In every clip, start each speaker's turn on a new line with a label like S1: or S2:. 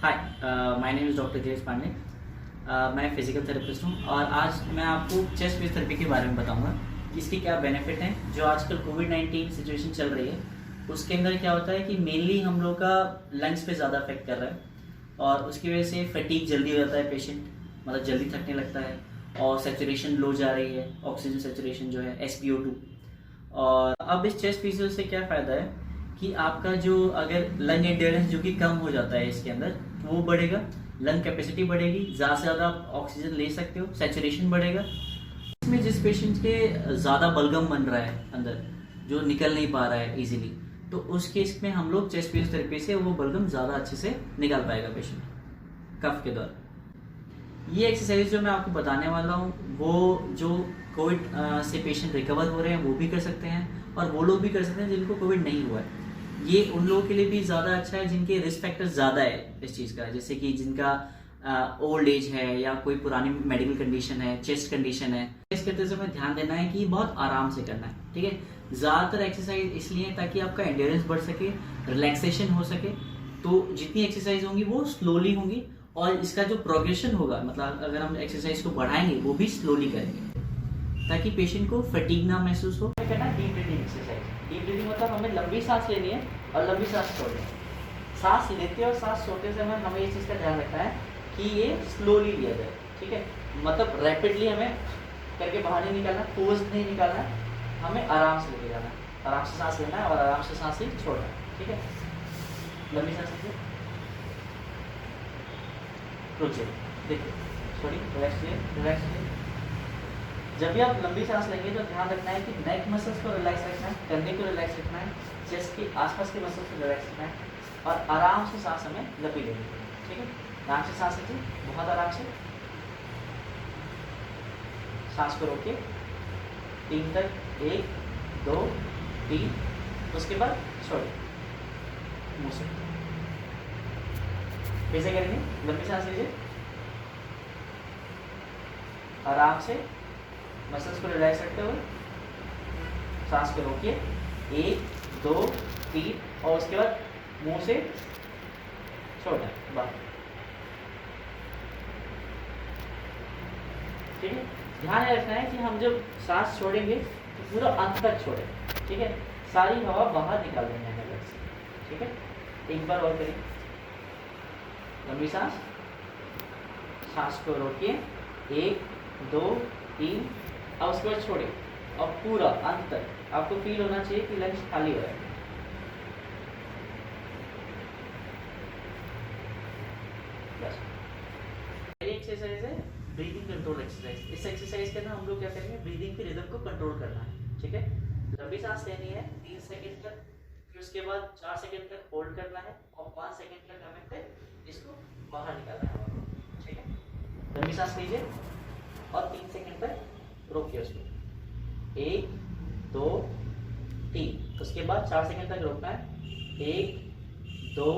S1: Hi, my name is doctor Dheeraj Pandey. मैं physical therapist हूँ और आज मैं आपको चेस्ट फिजियोथेरेपी के बारे में बताऊँगा कि इसके क्या बेनिफिट हैं। जो आजकल कोविड-19 सिचुएशन चल रही है उसके अंदर क्या होता है कि मेनली हम लोग का लंग्स पे ज़्यादा अफेक्ट कर रहा है और उसकी वजह से फटीग जल्दी हो जाता है पेशेंट, मतलब जल्दी थकने लगता है और सैचुरेशन लो जा रही है, ऑक्सीजन सैचुरेशन जो है SpO2। और अब इस चेस्ट फिजियो से क्या फ़ायदा है कि आपका जो अगर लंग एंड्योरेंस जो कि कम हो जाता है इसके अंदर वो बढ़ेगा, लंग कैपेसिटी बढ़ेगी, ज़्यादा से ज़्यादा आप ऑक्सीजन ले सकते हो, सैचुरेशन बढ़ेगा। इसमें जिस पेशेंट के ज़्यादा बलगम बन रहा है अंदर, जो निकल नहीं पा रहा है इजीली, तो उस केस में हम लोग चेस्ट फिजियोथेरेपी से वो बलगम ज़्यादा अच्छे से निकाल पाएगा पेशेंट कफ के द्वारा। ये एक्सरसाइज जो मैं आपको बताने वाला हूँ वो जो कोविड से पेशेंट रिकवर हो रहे हैं वो भी कर सकते हैं और वो लोग भी कर सकते हैं जिनको कोविड नहीं हुआ है। ये उन लोगों के लिए भी ज़्यादा अच्छा है जिनके रिस्क फैक्टर ज़्यादा है इस चीज़ का, जैसे कि जिनका ओल्ड एज है या कोई पुरानी मेडिकल कंडीशन है, चेस्ट कंडीशन है। इस करते समय ध्यान देना है कि बहुत आराम से करना है, ठीक है। ज़्यादातर एक्सरसाइज इसलिए ताकि आपका एंड्योरेंस बढ़ सके, रिलैक्सेशन हो सके। तो जितनी एक्सरसाइज होंगी वो स्लोली होंगी और इसका जो प्रोग्रेशन होगा, मतलब अगर हम एक्सरसाइज को बढ़ाएंगे वो भी स्लोली करेंगे ताकि पेशेंट को फटीग ना महसूस हो। करना deep breathing exercise. Deep breathing मतलब हमें लंबी सांस लेनी है और लंबी सांस छोड़नी है। सांस लेते और सांस छोड़ते समय हमें इस चीज़ का ध्यान रखना है कि ये स्लोली लिया जाए, ठीक है। मतलब रैपिडली हमें करके बाहर नहीं निकालना, फोर्स नहीं निकालना है, हमें आराम से लेके जाना है, आराम से सांस लेना है और आराम से सांस ही छोड़ना है, ठीक है। लंबी सांस लीजिए, रुकिए, देखिए, सॉरी, रिलैक्स लीजिए। जब भी आप लंबी सांस लेंगे तो ध्यान रखना है कि नेक मसल्स को रिलैक्स रखना है, कंधे को रिलैक्स रखना है, चेस्ट के आसपास के मसल्स को रिलैक्स रखना है और आराम से सांस हमें लपी लेनी है, ठीक है। आराम से सांस लीजिए, बहुत आराम से। सांस को रोकिए 3 तक, 1 2 3, उसके बाद छोड़िए मुँह से। कैसे करेंगे? लंबी सांस लीजिए, आराम से मसल्स को रिलैक्स रखते हुए सांस को रोकिए 1 2 3 और उसके बाद मुंह से छोड़ना बाहर, ठीक है। ध्यान रखना है कि हम जब सांस छोड़ेंगे तो पूरा अंत तक छोड़ें, ठीक है। सारी हवा बाहर निकाल देंगे अंदर से, ठीक है। एक बार और करें, लंबी सांस, सांस को रोकिए 1 2 3 और उसके बाद छोड़िए और पूरा अंत तक आपको फील होना चाहिए कि लंग्स खाली हो रहा है। बस एक्सरसाइज है ब्रीदिंग कंट्रोल एक्सरसाइज। इस एक्सरसाइज के अंदर हम लोग क्या करेंगे, ब्रीदिंग की रिदम को कंट्रोल करना है, ठीक है। लंबी सांस लेनी है 3 सेकंड तक, फिर उसके बाद 4 सेकंड तक होल्ड करना है और 5 सेकंड तक हमें फिर इसको बाहर निकालना है, ठीक है। लंबी सांस लीजिए और 3 सेकंड तक रोकिए उसको, 1 2 3, उसके बाद 4 सेकंड तक रोकना है, 1 2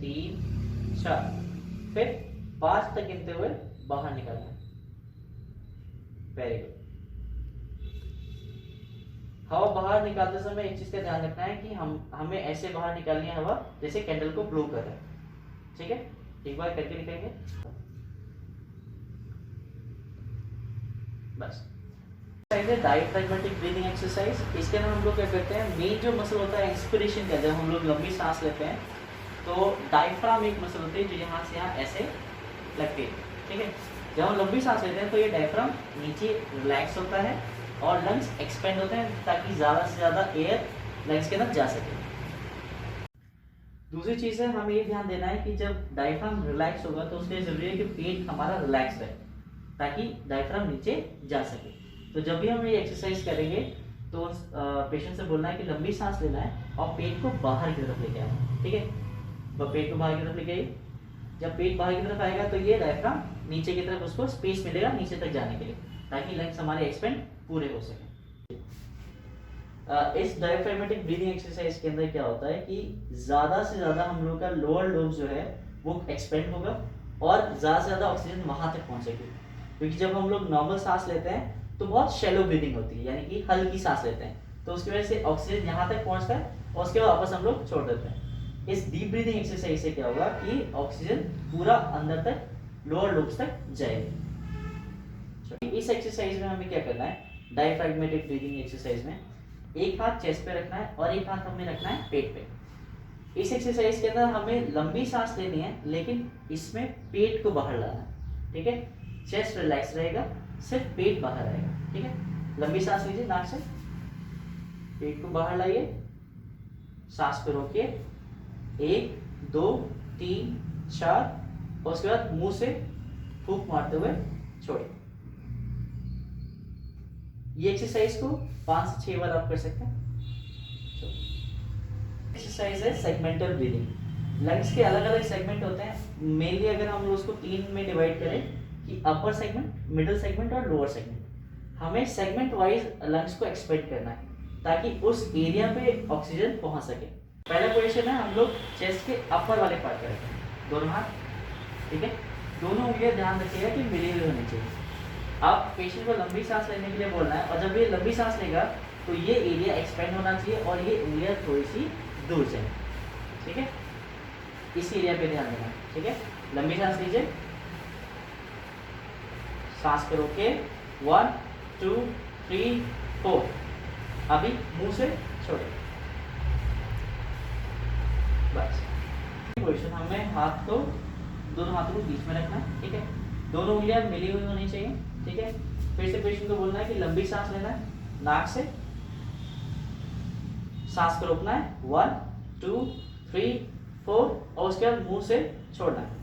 S1: 3 4, फिर 5 तक गिनते हुए बाहर निकालना है। Very good. हवा बाहर निकालते समय एक चीज का ध्यान रखना है कि हमें ऐसे बाहर निकालनी है हवा जैसे कैंडल को ब्लो कर रहा है, ठीक है। एक बार करके दिखाएंगे, बस। Diaphragmatic breathing exercise. इसके अंदर हम लोग क्या करते हैं, मेन जो मसल होता है इंस्पिरेशन का, जब हम लोग लंबी सांस लेते हैं तो डायफ्राम एक मसल होती है जो यहाँ से यहाँ ऐसे लगती है, ठीक है। जब हम लंबी सांस लेते हैं तो ये डायफ्राम नीचे रिलैक्स होता है और लंग्स एक्सपेंड होते हैं ताकि ज़्यादा से ज़्यादा एयर लंग्स के अंदर जा सके। दूसरी चीज़ है, हमें ये ध्यान देना है कि जब डायफ्राम रिलैक्स होगा तो उसके लिए जरूरी है कि पेट हमारा रिलैक्स रहे ताकि डायफ्राम नीचे जा सके। तो जब भी हम ये एक्सरसाइज करेंगे तो पेशेंट से बोलना है कि लंबी सांस लेना है और पेट को बाहर की तरफ लेके आना, ठीक है। पेट को बाहर की तरफ लेके आइए। जब पेट बाहर की तरफ आएगा तो ये डायफ्राम नीचे की तरफ उसको स्पेस मिलेगा नीचे तक जाने के लिए ताकि लंग्स हमारे एक्सपेंड पूरे हो सके। इस डायफ्रैग्मेटिक ब्रीदिंग एक्सरसाइज के अंदर क्या होता है कि ज़्यादा से ज़्यादा हम लोग का लोअर लोब जो है वो एक्सपेंड होगा और ज़्यादा से ज़्यादा ऑक्सीजन वहाँ तक पहुँचेगी, क्योंकि जब हम लोग नॉर्मल सांस लेते हैं तो बहुत शैलो ब्रीदिंग होती है, यानी कि हल्की सांस लेते हैं, तो उसकी वजह से ऑक्सीजन यहाँ तक पहुँचता है और उसके बाद वापस हम लोग छोड़ देते हैं। इस डीप ब्रीदिंग एक्सरसाइज से क्या होगा कि ऑक्सीजन पूरा अंदर तक लोअर लुब्स तक जाएगी। इस एक्सरसाइज में हमें क्या करना है, डायफ्रैग्मेटिक ब्रीदिंग एक्सरसाइज में एक हाथ चेस्ट पे रखना है और एक हाथ हमें रखना है पेट पे। इस एक्सरसाइज के अंदर हमें लंबी सांस लेनी है, लेकिन इसमें पेट को बाहर लाना है, ठीक है। चेस्ट रिलैक्स रहेगा, सिर्फ पेट बाहर आएगा, ठीक है। लंबी सांस लीजिए, नाक से पेट को बाहर लाइए, सांस को रोकिए, 1 2 3 4 और उसके बाद मुंह से फूंक मारते हुए छोड़िए। ये एक्सरसाइज को 5 से 6 बार आप कर सकते हैं। एक्सरसाइज है सेगमेंटल ब्रीदिंग। लंग्स के अलग अलग सेगमेंट होते हैं, मेनली अगर हम उसको 3 में डिवाइड करें कि अपर सेगमेंट, मिडिल सेगमेंट और लोअर सेगमेंट। हमें सेगमेंट वाइज लंग्स को एक्सपेंड करना है ताकि उस एरिया पे ऑक्सीजन पहुंच सके। पहला पोजीशन है हम लोग चेस्ट के अपर वाले पार्ट पे रखें, दोनों हाथ, ठीक है। दोनों उंगलियां ध्यान रखिएगा कि मिली हुई होनी चाहिए। आप पेशेंट को लंबी सांस लेने के लिए बोलना है और जब ये लंबी सांस लेगा तो ये एरिया एक्सपेंड होना चाहिए और ये उंगलियां थोड़ी सी दूर जाए, ठीक है। इस एरिया पे ध्यान देना, ठीक है। लंबी सांस लीजिए, सांस को रोके, 1 2 3 4। अभी मुंह से छोड़े, बस। पोजीशन हमें हाथ को, दोनों हाथों को बीच में रखना है, ठीक है। दोनों उंगलियां मिली हुई होनी चाहिए, ठीक है। फिर से पेशेंट को बोलना है कि लंबी सांस लेना है, नाक से सांस को रोकना है, 1 2 3 4 और उसके बाद मुंह से छोड़ना है।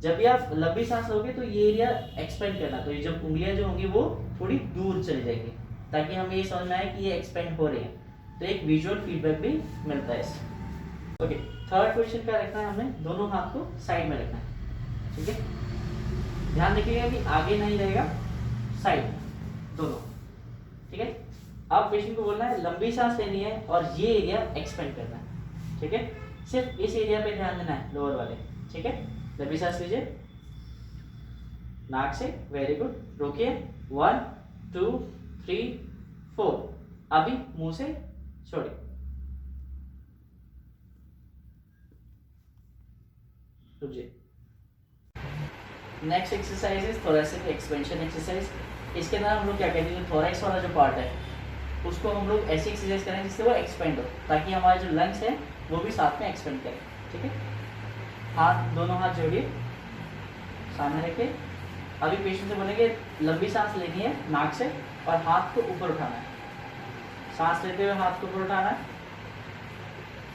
S1: जब भी आप लंबी सांस लोगे तो ये एरिया एक्सपेंड करना, तो ये जब उंगलियां जो होंगी वो थोड़ी दूर चली जाएंगी ताकि हमें ये समझना है कि ये एक्सपेंड हो रही है, तो एक विजुअल फीडबैक भी मिलता है इससे। ओके, थर्ड पोजीशन क्या रखना है, हमें दोनों हाथ को साइड में रखना है, ठीक है। ध्यान रखिएगा कि आगे नहीं रहेगा, साइड दोनों, ठीक है। अब पेशेंट को बोलना है लंबी सांस लेनी है और ये एरिया एक्सपेंड करना है, ठीक है। सिर्फ इस एरिया पे ध्यान देना है, लोअर वाले, ठीक है। लंबी सांस लीजिए, नाक से, वेरी गुड, रोकिए, 1 2 3 4। अभी मुंह से छोड़िए, रुकिए। Next exercise is thoracic expansion exercise. इसके अंदर हम लोग क्या करेंगे, जो थोरैक्स वाला जो पार्ट है उसको हम लोग ऐसी एक्सरसाइज करें जिससे वो एक्सपेंड हो, ताकि हमारे जो लंग्स है वो भी साथ में एक्सपेंड करें, ठीक है। हाथ, दोनों हाथ जोड़िए, सामने रखिए। अभी पेशेंट से बोलेंगे लंबी सांस लेनी है नाक से और हाथ को ऊपर उठाना है। सांस लेते हुए हाथ को ऊपर उठाना है,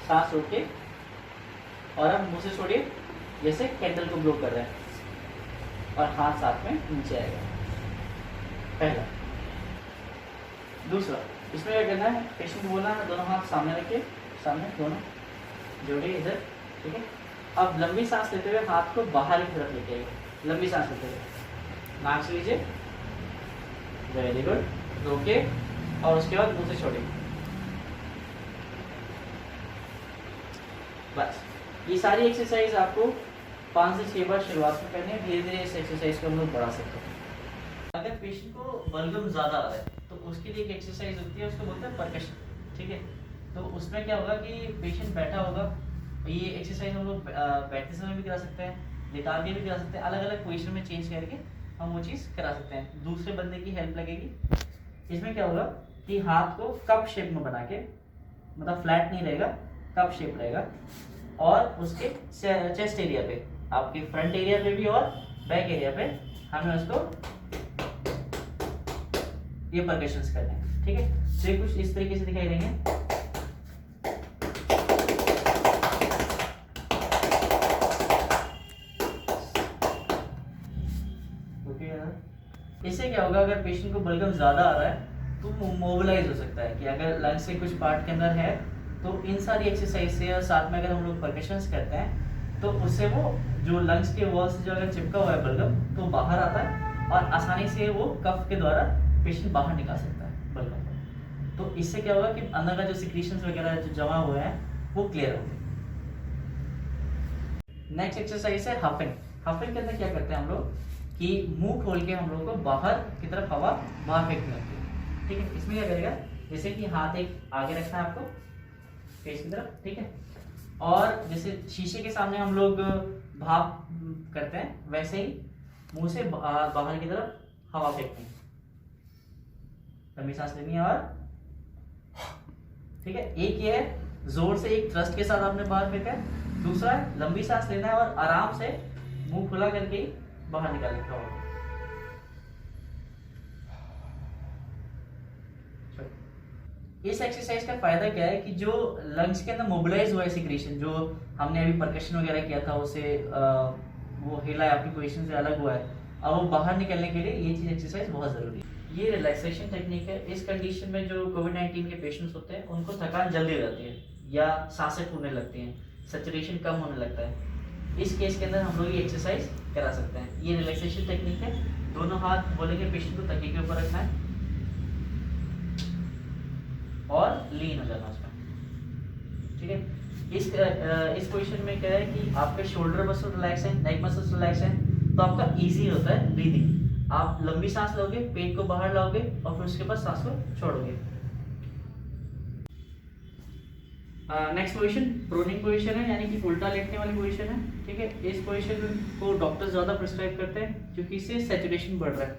S1: सांस रोक के, और अब मुंह से छोड़िए जैसे कैंडल को ब्लो कर रहे हैं और हाथ साथ में नीचे आएगा। पहला। दूसरा, इसमें क्या करना है, पेशेंट को बोलना है दोनों हाथ सामने रखिए, सामने दोनों जोड़िए इधर, ठीक है। अब लंबी सांस लेते हुए हाथ को बाहर की तरफ लेके आइए, लंबी सांस लेते हुए नाक से लीजिए, वेरी गुड, रोके और उसके बाद मुंह से छोड़िए, बस। ये सारी एक्सरसाइज आपको 5 से 6 बार शुरुआत में करनी है, धीरे धीरे इस एक्सरसाइज को हम लोग बढ़ा सकते हैं। अगर पेशेंट को बलगम ज़्यादा आ रहा है तो उसके लिए एक एक्सरसाइज होती है, उसको बोलते हैं परकशन, ठीक है। तो उसमें क्या होगा कि पेशेंट बैठा होगा, ये एक्सरसाइज हम लोग बैठते समय भी करा सकते हैं, लेटा के भी करा सकते हैं, अलग अलग पोजीशन में चेंज करके हम वो चीज़ करा सकते हैं, दूसरे बंदे की हेल्प लगेगी। इसमें क्या होगा कि हाथ को कप शेप में बना के, मतलब फ्लैट नहीं रहेगा, कप शेप रहेगा, और उसके चेस्ट एरिया पे, आपके फ्रंट एरिया पे भी और बैक एरिया पे हमें उसको ये परकशंस करने हैं, ठीक है। तो ये कुछ इस तरीके से दिखाई देंगे। इससे क्या होगा, अगर पेशेंट को बलगम ज़्यादा आ रहा है तो मोबिलाइज हो सकता है कि अगर लंग्स के कुछ पार्ट के अंदर है तो इन सारी एक्सरसाइज से और साथ में अगर हम लोग परकशंस करते हैं तो उससे वो जो लंग्स के वॉल से जो अगर चिपका हुआ है बलगम तो बाहर आता है और आसानी से वो कफ के द्वारा पेशेंट बाहर निकाल सकता है बलगम को। तो इससे क्या होगा कि अंदर का जो सिक्रीशंस वगैरह जो जमा हुए हैं वो क्लियर होंगे। नेक्स्ट एक्सरसाइज है हफिंग। हफिंग के अंदर क्या करते हैं हम लोग कि मुंह खोल के हम लोग को बाहर की तरफ हवा बाहर फेंकनी होती है, ठीक है। इसमें क्या करेगा जैसे कि हाथ एक आगे रखना है आपको फेस की तरफ, ठीक है। और जैसे शीशे के सामने हम लोग भाप करते हैं, वैसे ही मुंह से बाहर की तरफ हवा फेंकनी है, लंबी सांस लेनी है और ठीक है। एक ये है जोर से एक थ्रस्ट के साथ आपने बाहर फेंका है, दूसरा है लंबी सांस लेना है और आराम से मुंह खुला करके ही बाहर निकालने का हवा। इस एक्सरसाइज का फायदा क्या है कि जो लंग्स के अंदर मोबिलाइज हुआ है सिक्रेशन, जो हमने अभी परकशन वगैरह किया था उसे वो हिला है, अपनी पोजीशन से अलग हुआ है, अब वो बाहर निकलने के लिए ये चीज एक्सरसाइज बहुत जरूरी है। ये रिलैक्सेशन टेक्निक है। इस कंडीशन में जो कोविड-19 के पेशेंट्स होते हैं उनको थकान जल्दी हो जाती है या सांसें फूलने लगती हैं, सैचुरेशन कम होने लगता है। इस केस के अंदर हम लोग ये एक्सरसाइज करा सकते हैं। ये रिलैक्सेशन टेक्निक है। दोनों हाथ बोलेंगे पेशेंट को तकिए के ऊपर रखना है और लीन हो जाना उसमें, ठीक है। इस पोजीशन में क्या है कि आपके शोल्डर मसल रिलैक्स है, नेक मसल्स रिलैक्स है, तो आपका इजी होता है ब्रीदिंग। आप लंबी सांस लोगे, पेट को बाहर लाओगे और फिर उसके बाद सांस को छोड़ोगे। नेक्स्ट पोजीशन प्रोनिंग पोजीशन है, यानी कि उल्टा लेटने वाली पोजीशन है, ठीक है। इस पोजीशन को डॉक्टर ज़्यादा प्रिस्क्राइब करते हैं क्योंकि इससे सैचुरेशन बढ़ रहा है,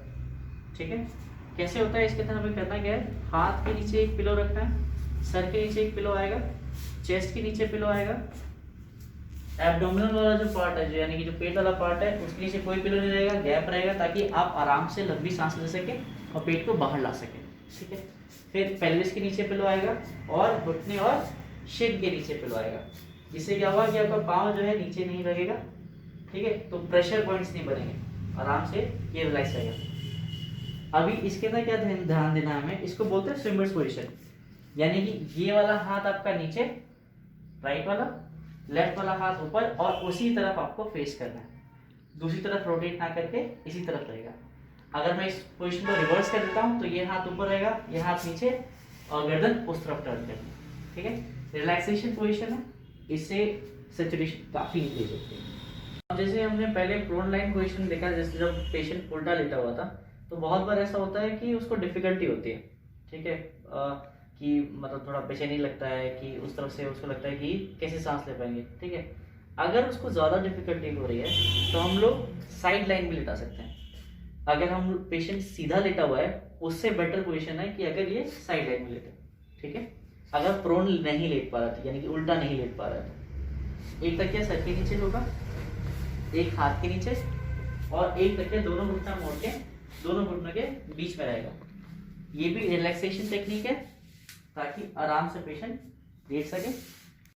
S1: ठीक है। कैसे होता है इसके अंदर हमें करना क्या है, हाथ के नीचे एक पिलो रखना है, सर के नीचे एक पिलो आएगा, चेस्ट के नीचे पिलो आएगा, एब्डोमिनल वाला जो पार्ट है, जो यानी कि जो पेट वाला पार्ट है, उसके नीचे कोई पिलो नहीं रहेगा, गैप रहेगा, ताकि आप आराम से लंबी सांस ले सके और पेट को बाहर ला सके, ठीक है। फिर पेल्विस के नीचे पिलो आएगा और घुटने और शिन के नीचे पिलो आएगा, जिससे क्या होगा कि आपका पाँव जो है नीचे नहीं लगेगा, ठीक है, तो प्रेशर पॉइंट्स नहीं बनेंगे, आराम से ये रिलैक्स रहेगा। अभी इसके अंदर क्या ध्यान देना है हमें, इसको बोलते हैं स्विमर्स पोजीशन, यानी कि ये वाला हाथ आपका नीचे, राइट वाला, लेफ्ट वाला हाथ ऊपर और उसी तरफ आपको फेस करना है, दूसरी तरफ रोटेट ना करके इसी तरफ रहेगा। अगर मैं इस पोजीशन को रिवर्स कर देता हूँ तो ये हाथ ऊपर रहेगा, ये हाथ नीचे और गर्दन उस तरफ टर्न करनी, ठीक है। रिलैक्सेशन पोजीशन है, इससे सैचुरेशन काफ़ी इंक्रीज होती है। अब जैसे हमने पहले प्रोन लाइन पोजीशन देखा, जैसे जब पेशेंट उल्टा लेटा हुआ था, तो बहुत बार ऐसा होता है कि उसको डिफिकल्टी होती है, ठीक है, कि मतलब थोड़ा बेचैनी लगता है कि उस तरफ से उसको लगता है कि कैसे सांस ले पाएंगे, ठीक है। अगर उसको ज़्यादा डिफिकल्टी हो रही है तो हम लोग साइड लाइन भी लेटा सकते हैं। अगर हम पेशेंट सीधा लेटा हुआ है उससे बेटर पोजीशन है कि अगर ये साइड लाइन में लेटे, ठीक है। अगर प्रोन नहीं लेट पा रहा था, यानी कि उल्टा नहीं लेट पा रहा था, एक तकिया सर के नीचे होगा, एक हाथ के नीचे और एक तकिया दोनों घुटना मोड़ के दोनों घुटनों के बीच में रहेगा। ये भी रिलैक्सेशन टेक्निक है ताकि आराम से पेशेंट लेट सके